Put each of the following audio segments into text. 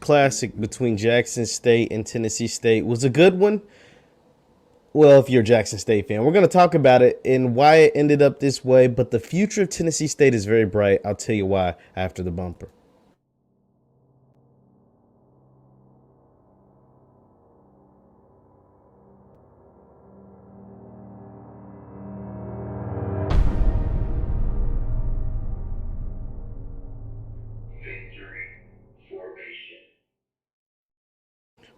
Classic between Jackson State and Tennessee State was a good one. Well, if you're a Jackson State fan, we're going to talk about it and why it ended up this way. But the future of Tennessee State is very bright. I'll tell you why after the bumper.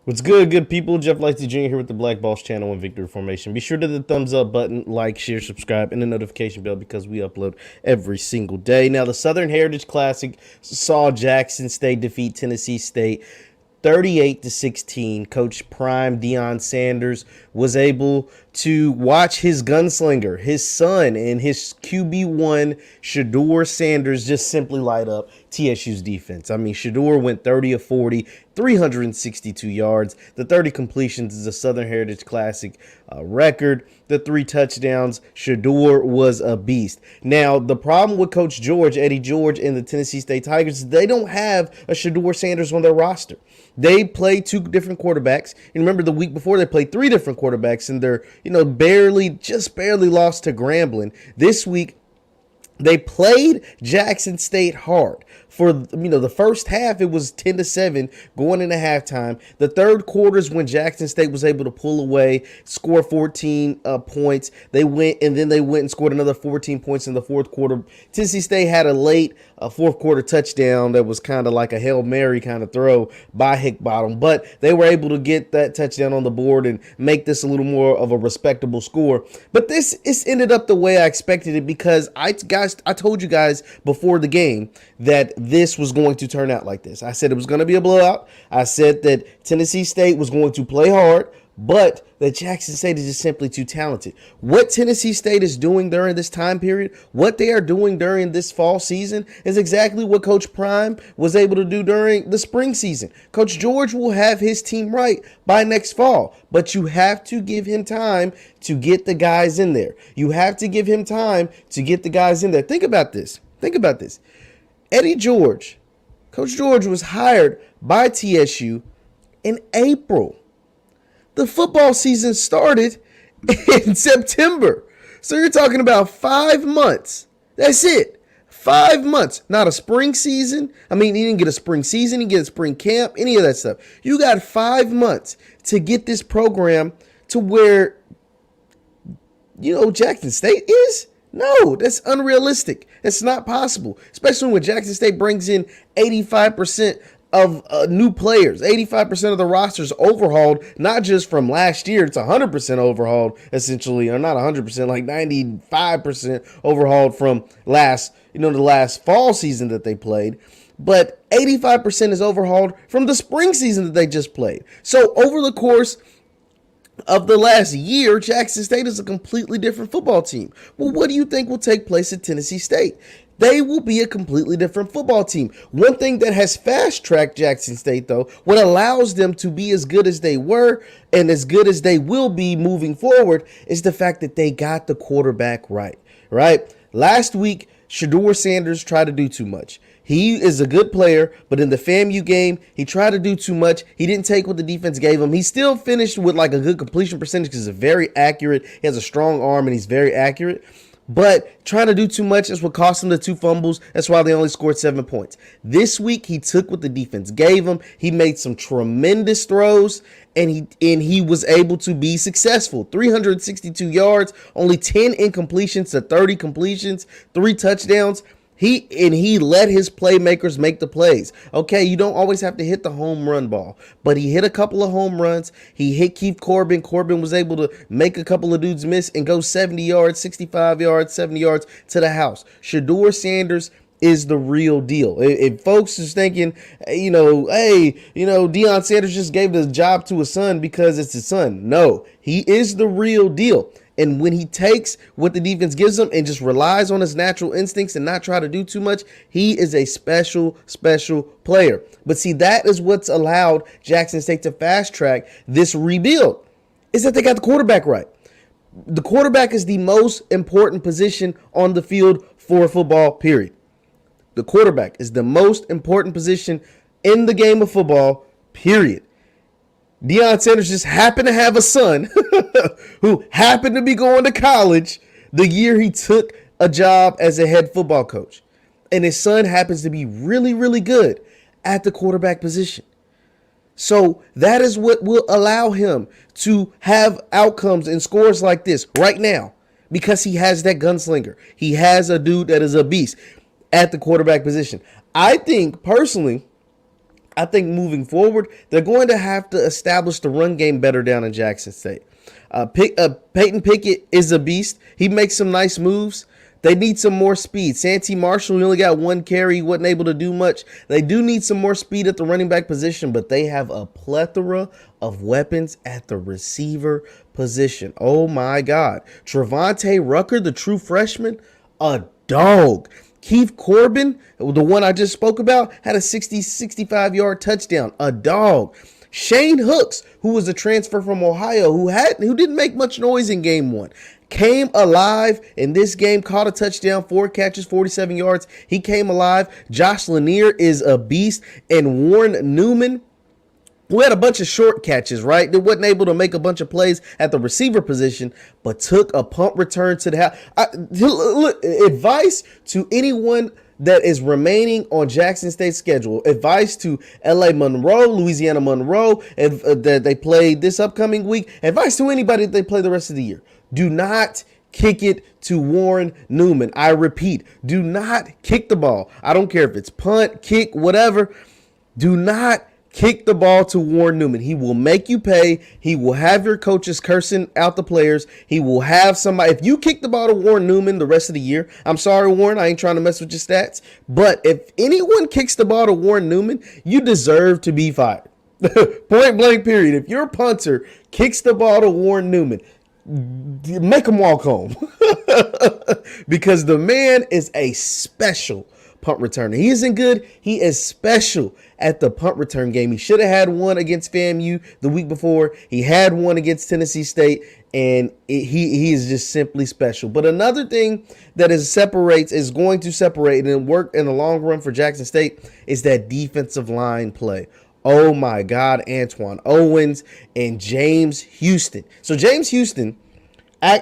What's good people? Jeff Lightsey Jr. here with the Black Balls channel and Victory Formation. Be sure to hit the thumbs up button, like, share, subscribe, and the notification bell because we upload every single day. Now, the Southern Heritage Classic saw Jackson State defeat Tennessee State 38-16. Coach Prime Deion Sanders was able to watch his gunslinger, his son, and his QB1 Shedeur Sanders just simply light up TSU's defense. I mean, Shedeur went 30 of 40, 362 yards. The 30 completions is a Southern Heritage Classic record. The 3 touchdowns, Shedeur was a beast. Now, the problem with Coach George, Eddie George, and the Tennessee State Tigers is they don't have a Shedeur Sanders on their roster. They play 2 different quarterbacks. And remember, the week before they played 3 different quarterbacks, and they're, just barely lost to Grambling. This week, they played Jackson State hard. For the first half, it was 10-7 going into halftime. The third quarter is when Jackson State was able to pull away, score 14 points. They went and scored another 14 points in the fourth quarter. Tennessee State had a late fourth quarter touchdown that was kind of like a Hail Mary kind of throw by Hickbottom, but they were able to get that touchdown on the board and make this a little more of a respectable score. But this ended up the way I expected it because I told you guys before the game that this was going to turn out like this. I said it was going to be a blowout. I said that Tennessee State was going to play hard, but that Jackson State is just simply too talented. What Tennessee State is doing during this time period, what they are doing during this fall season is exactly what Coach Prime was able to do during the spring season. Coach George will have his team right by next fall, but you have to give him time to get the guys in there. You have to give him time to get the guys in there. Think about this. Eddie George, Coach George was hired by TSU in April. The football season started in September. So you're talking about 5 months. That's it. 5 months. Not a spring season. I mean, he didn't get a spring season. He didn't get a spring camp, any of that stuff. You got 5 months to get this program to where, Jackson State is. No, that's unrealistic. It's not possible, especially when Jackson State brings in 85% of new players. 85% of the rosters overhauled, not just from last year. It's 100% overhauled, essentially, or not 100%, like 95% overhauled from the last fall season that they played. But 85% is overhauled from the spring season that they just played. So over the course of the last year, Jackson State is a completely different football team. Well, what do you think will take place at Tennessee State? They will be a completely different football team. One thing that has fast-tracked Jackson State, though, what allows them to be as good as they were and as good as they will be moving forward is the fact that they got the quarterback right? Last week, Shedeur Sanders tried to do too much. He is a good player, but in the FAMU game, he tried to do too much. He didn't take what the defense gave him. He still finished with like a good completion percentage because he's very accurate. He has a strong arm and he's very accurate. But trying to do too much is what cost him the 2 fumbles. That's why they only scored 7 points. This week, he took what the defense gave him. He made some tremendous throws, and he was able to be successful. 362 yards, only 10 incompletions to 30 completions, 3 touchdowns. He let his playmakers make the plays. Okay, you don't always have to hit the home run ball, but he hit a couple of home runs. He hit Keith Corbin. Corbin was able to make a couple of dudes miss and go 70 yards, 65 yards, 70 yards to the house. Shedeur Sanders is the real deal. If folks is thinking, Deion Sanders just gave the job to his son because it's his son. No, he is the real deal. And when he takes what the defense gives him and just relies on his natural instincts and not try to do too much, he is a special player. But see, that is what's allowed Jackson State to fast track this rebuild, is that they got the quarterback right. The quarterback is the most important position on the field for football, period. The quarterback is the most important position in the game of football, period. Deion Sanders just happened to have a son who happened to be going to college the year he took a job as a head football coach. And his son happens to be really, really good at the quarterback position. So that is what will allow him to have outcomes and scores like this right now, because he has that gunslinger. He has a dude that is a beast at the quarterback position. I think personally, moving forward, they're going to have to establish the run game better down in Jackson State. Peyton Pickett is a beast. He makes some nice moves. They need some more speed. Santee Marshall, he only got one carry. He wasn't able to do much. They do need some more speed at the running back position, but they have a plethora of weapons at the receiver position. Oh, my God. Trevontae Rucker, the true freshman, a dog. Keith Corbin, the one I just spoke about, had a 65-yard touchdown. A dog. Shane Hooks, who was a transfer from Ohio, who didn't make much noise in game one, came alive in this game, caught a touchdown, 4 catches, 47 yards. He came alive. Josh Lanier is a beast. And Warren Newman, who had a bunch of short catches, right? They wasn't able to make a bunch of plays at the receiver position, but took a punt return to the house. Look, advice to anyone that is remaining on Jackson State's schedule. Advice to L.A. Monroe, Louisiana Monroe, that they play this upcoming week. Advice to anybody that they play the rest of the year. Do not kick it to Warren Newman. I repeat, do not kick the ball. I don't care if it's punt, kick, whatever. Do not kick the ball to Warren Newman. He will make you pay. He will have your coaches cursing out the players. He will have somebody. If you kick the ball to Warren Newman the rest of the year, I'm sorry, Warren, I ain't trying to mess with your stats, but if anyone kicks the ball to Warren Newman, you deserve to be fired. Point blank, period. If your punter kicks the ball to Warren Newman, make him walk home. Because the man is a special punt returner. He isn't good. He is special at the punt return game. He should have had one against FAMU the week before. He had one against Tennessee State, and he is just simply special. But another thing that is going to separate and work in the long run for Jackson State is that defensive line play. Oh my God, Antoine Owens and James Houston. So James Houston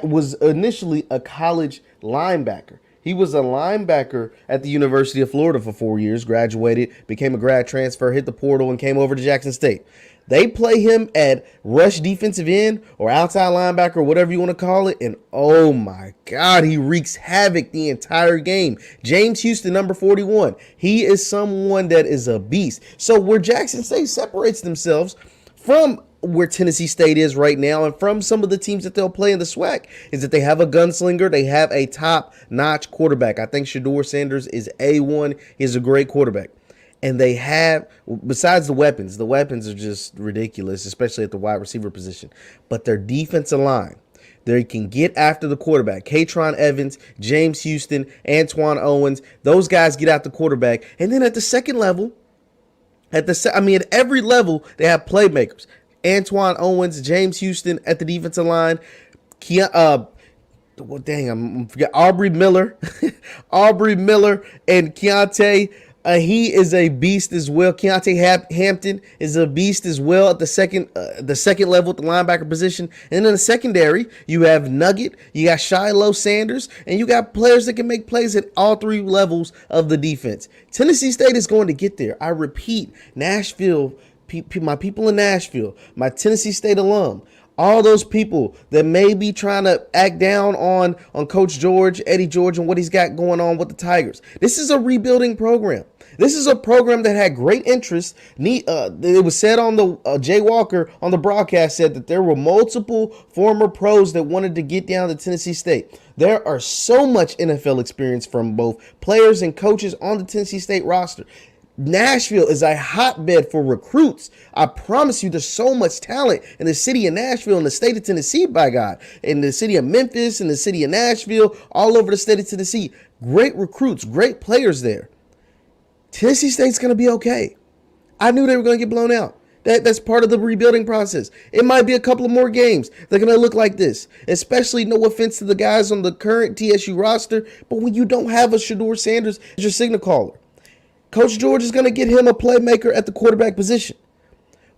was initially a college linebacker. He was a linebacker at the University of Florida for 4 years, graduated, became a grad transfer, hit the portal, and came over to Jackson State. They play him at rush defensive end or outside linebacker, whatever you want to call it, and oh my God, he wreaks havoc the entire game. James Houston, number 41, he is someone that is a beast. So where Jackson State separates themselves from where Tennessee State is right now and from some of the teams that they'll play in the SWAC is that they have a gunslinger. They have a top-notch quarterback. I think Shedeur Sanders is A1. He's a great quarterback. And they have, besides the weapons are just ridiculous, especially at the wide receiver position. But their defensive line, they can get after the quarterback. Katron Evans, James Houston, Antoine Owens, those guys get out the quarterback. And then at the second level, at every level, they have playmakers. Antoine Owens, James Houston at the defensive line. I'm forget Aubrey Miller, Aubrey Miller, and Keontae. He is a beast as well. Keontae Hampton is a beast as well at the second level at the linebacker position. And in the secondary, you have Nugget, you got Shiloh Sanders, and you got players that can make plays at all three levels of the defense. Tennessee State is going to get there. I repeat, Nashville, my people in Nashville, my Tennessee State alum, all those people that may be trying to act down on Coach George, Eddie George, and what he's got going on with the Tigers. This is a rebuilding program. This is a program that had great interest. It was said on the Jay Walker on the broadcast said that there were multiple former pros that wanted to get down to Tennessee State. There are so much NFL experience from both players and coaches on the Tennessee State roster. Nashville is a hotbed for recruits. I promise you, there's so much talent in the city of Nashville and the state of Tennessee, by God, in the city of Memphis and the city of Nashville, all over the state of Tennessee. Great recruits, great players there. Tennessee State's going to be okay. I knew they were going to get blown out. That's part of the rebuilding process. It might be a couple of more games. They're going to look like this, especially no offense to the guys on the current TSU roster, but when you don't have a Shedeur Sanders as your signal caller, Coach George is going to get him a playmaker at the quarterback position.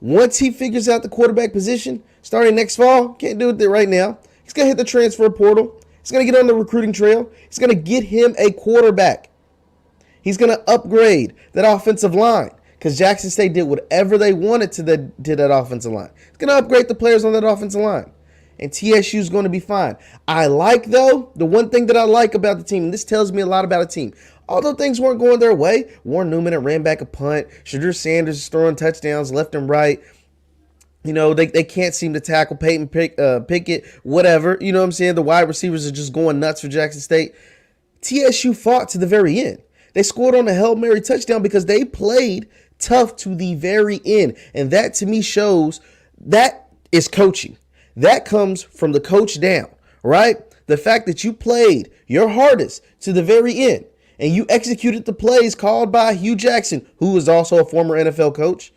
Once he figures out the quarterback position, starting next fall, can't do it there right now. He's going to hit the transfer portal. He's going to get on the recruiting trail. He's going to get him a quarterback. He's going to upgrade that offensive line because Jackson State did whatever they wanted to that offensive line. He's going to upgrade the players on that offensive line. And TSU is going to be fine. I like, though, the one thing that I like about the team, and this tells me a lot about a team. Although things weren't going their way, Warren Newman ran back a punt. Shadur Sanders is throwing touchdowns left and right. You know, they can't seem to tackle Peyton Pickett, whatever. You know what I'm saying? The wide receivers are just going nuts for Jackson State. TSU fought to the very end. They scored on a Hail Mary touchdown because they played tough to the very end. And that, to me, shows that is coaching. That comes from the coach down, right? The fact that you played your hardest to the very end and you executed the plays called by Hugh Jackson, who is also a former NFL coach.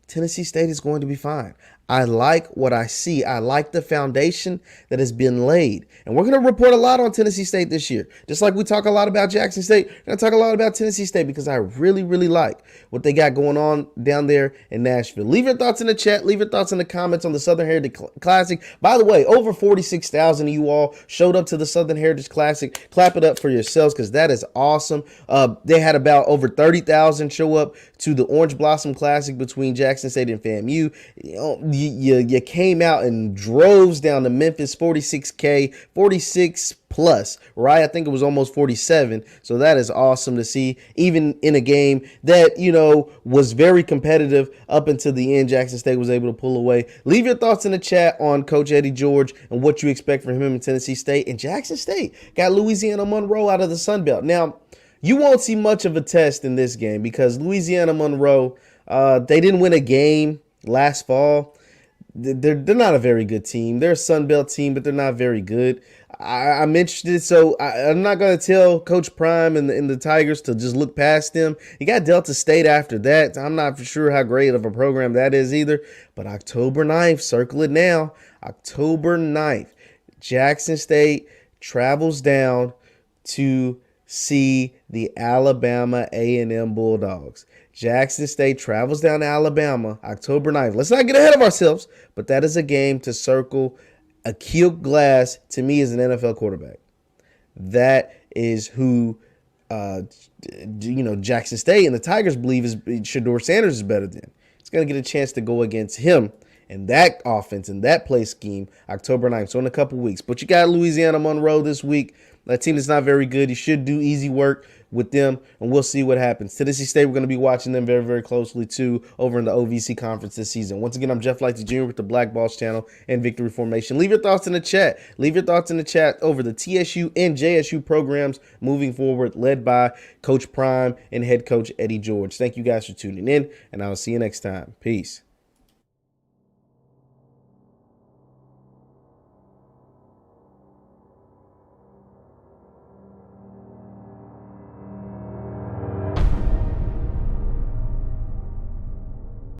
Tennessee State is going to be fine. I like what I see. I like the foundation that has been laid. And we're going to report a lot on Tennessee State this year. Just like we talk a lot about Jackson State, we're going to talk a lot about Tennessee State because I really, really like what they got going on down there in Nashville. Leave your thoughts in the chat. Leave your thoughts in the comments on the Southern Heritage Classic. By the way, over 46,000 of you all showed up to the Southern Heritage Classic. Clap it up for yourselves because that is awesome. They had about over 30,000 show up to the Orange Blossom Classic between Jackson State and FAMU. You came out in droves down to Memphis, 46K, 46 plus, right? I think it was almost 47. So that is awesome to see, even in a game that, you know, was very competitive up until the end. Jackson State was able to pull away. Leave your thoughts in the chat on Coach Eddie George and what you expect from him in Tennessee State. And Jackson State got Louisiana Monroe out of the Sun Belt. Now, you won't see much of a test in this game because Louisiana Monroe, they didn't win a game last fall. They're not a very good team. They're a Sun Belt team, but they're not very good. I'm interested, so I'm not going to tell Coach Prime and the Tigers to just look past them. You got Delta State after that. I'm not for sure how great of a program that is either. But October 9th, circle it now. October 9th, Jackson State travels down to see the Alabama A&M Bulldogs. Jackson State travels down to Alabama October 9th. Let's not get ahead of ourselves, but that is a game to circle. Akil Glass, to me, is an NFL quarterback. That is who, Jackson State and the Tigers believe is Shadur Sanders is better than. It's going to get a chance to go against him and that offense and that play scheme October 9th. So in a couple weeks. But you got Louisiana Monroe this week. That team is not very good. You should do easy work with them, and we'll see what happens. Tennessee State, we're going to be watching them very, very closely, too, over in the OVC Conference this season. Once again, I'm Jeff Lighty Jr. with the Black Balls channel and Victory Formation. Leave your thoughts in the chat. Leave your thoughts in the chat over the TSU and JSU programs moving forward, led by Coach Prime and head coach Eddie George. Thank you guys for tuning in, and I'll see you next time. Peace.